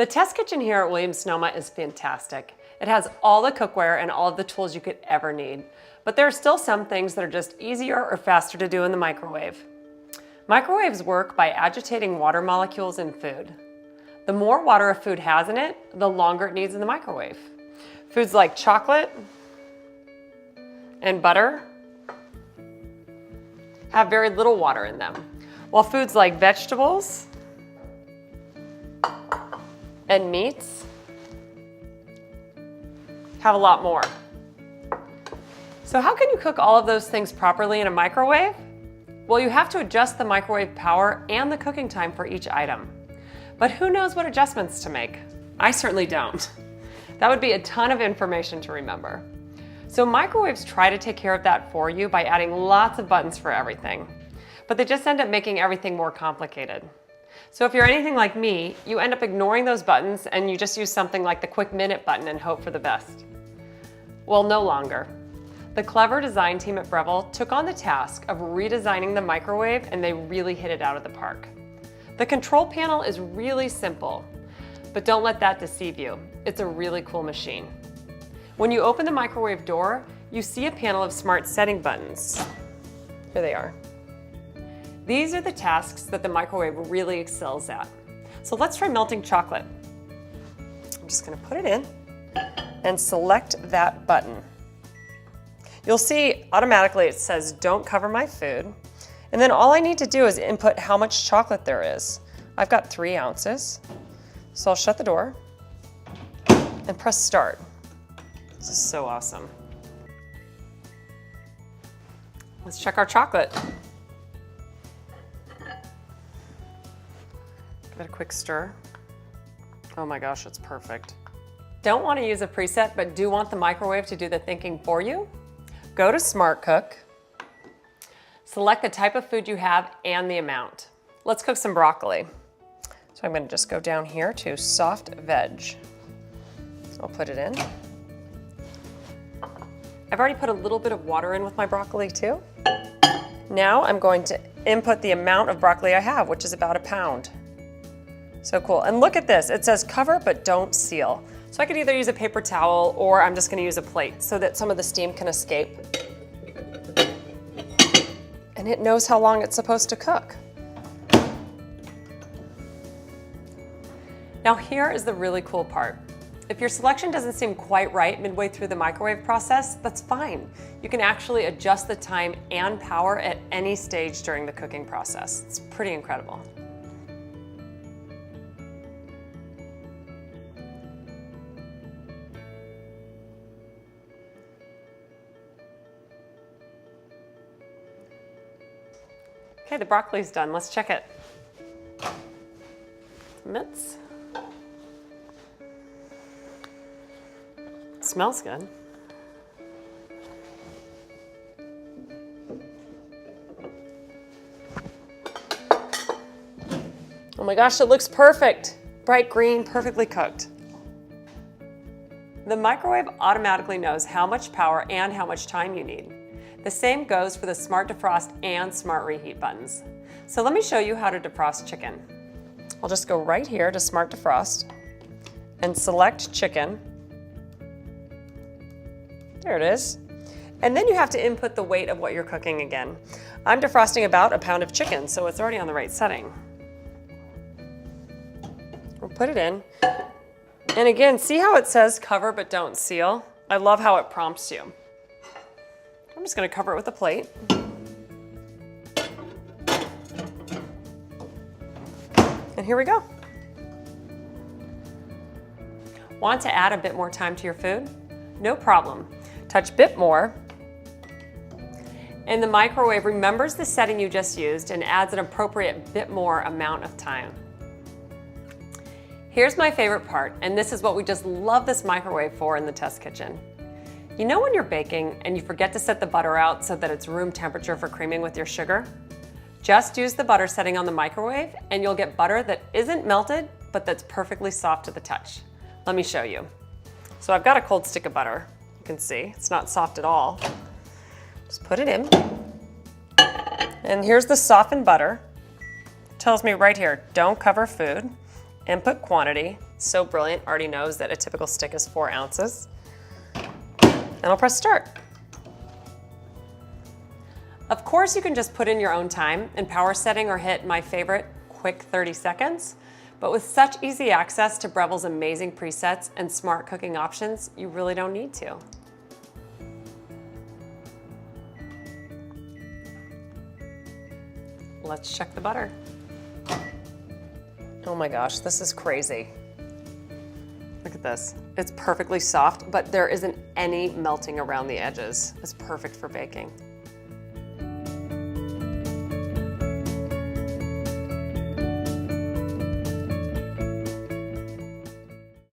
The test kitchen here at Williams-Sonoma is fantastic. It has all the cookware and all of the tools you could ever need. But there are still some things that are just easier or faster to do in the microwave. Microwaves work by agitating water molecules in food. The more water a food has in it, the longer it needs in the microwave. Foods like chocolate and butter have very little water in them, while foods like vegetables and meats have a lot more. So how can you cook all of those things properly in a microwave? Well, you have to adjust the microwave power and the cooking time for each item. But who knows what adjustments to make? I certainly don't. That would be a ton of information to remember. So microwaves try to take care of that for you by adding lots of buttons for everything. But they just end up making everything more complicated. So if you're anything like me, you end up ignoring those buttons and you just use something like the quick minute button and hope for the best. Well, no longer. The clever design team at Breville took on the task of redesigning the microwave, and they really hit it out of the park. The control panel is really simple, but don't let that deceive you. It's a really cool machine. When you open the microwave door, you see a panel of smart setting buttons. Here they are. These are the tasks that the microwave really excels at. So let's try melting chocolate. I'm just going to put it in and select that button. You'll see automatically it says don't cover my food. And then all I need to do is input how much chocolate there is. I've got 3 ounces. So I'll shut the door and press start. This is so awesome. Let's check our chocolate. Give it a quick stir. Oh my gosh, it's perfect. Don't want to use a preset, but do want the microwave to do the thinking for you? Go to Smart Cook, select the type of food you have and the amount. Let's cook some broccoli. So I'm going to just go down here to soft veg. I'll put it in. I've already put a little bit of water in with my broccoli too. Now I'm going to input the amount of broccoli I have, which is about 1 pound. So cool. And look at this. It says cover but don't seal. So I could either use a paper towel or I'm just going to use a plate so that some of the steam can escape. And it knows how long it's supposed to cook. Now here is the really cool part. If your selection doesn't seem quite right midway through the microwave process, that's fine. You can actually adjust the time and power at any stage during the cooking process. It's pretty incredible. Okay, the broccoli's done. Let's check it. Mitts. Smells good. Oh my gosh, it looks perfect. Bright green, perfectly cooked. The microwave automatically knows how much power and how much time you need. The same goes for the Smart Defrost and Smart Reheat buttons. So let me show you how to defrost chicken. I'll just go right here to Smart Defrost and select chicken. There it is. And then you have to input the weight of what you're cooking again. I'm defrosting about 1 pound of chicken, so it's already on the right setting. We'll put it in. And again, see how it says cover but don't seal? I love how it prompts you. I'm just going to cover it with a plate. And here we go. Want to add a bit more time to your food? No problem. Touch bit more. And the microwave remembers the setting you just used and adds an appropriate bit more amount of time. Here's my favorite part, and this is what we just love this microwave for in the test kitchen. You know when you're baking and you forget to set the butter out so that it's room temperature for creaming with your sugar? Just use the butter setting on the microwave and you'll get butter that isn't melted, but that's perfectly soft to the touch. Let me show you. So I've got a cold stick of butter. You can see it's not soft at all. Just put it in. And here's the softened butter. It tells me right here, don't cover food. Input quantity, so brilliant, already knows that a typical stick is 4 ounces. And I'll press start. Of course, you can just put in your own time and power setting or hit my favorite, quick 30 seconds. But with such easy access to Breville's amazing presets and smart cooking options, you really don't need to. Let's check the butter. Oh my gosh, this is crazy. Look at this. It's perfectly soft, but there isn't any melting around the edges. It's perfect for baking.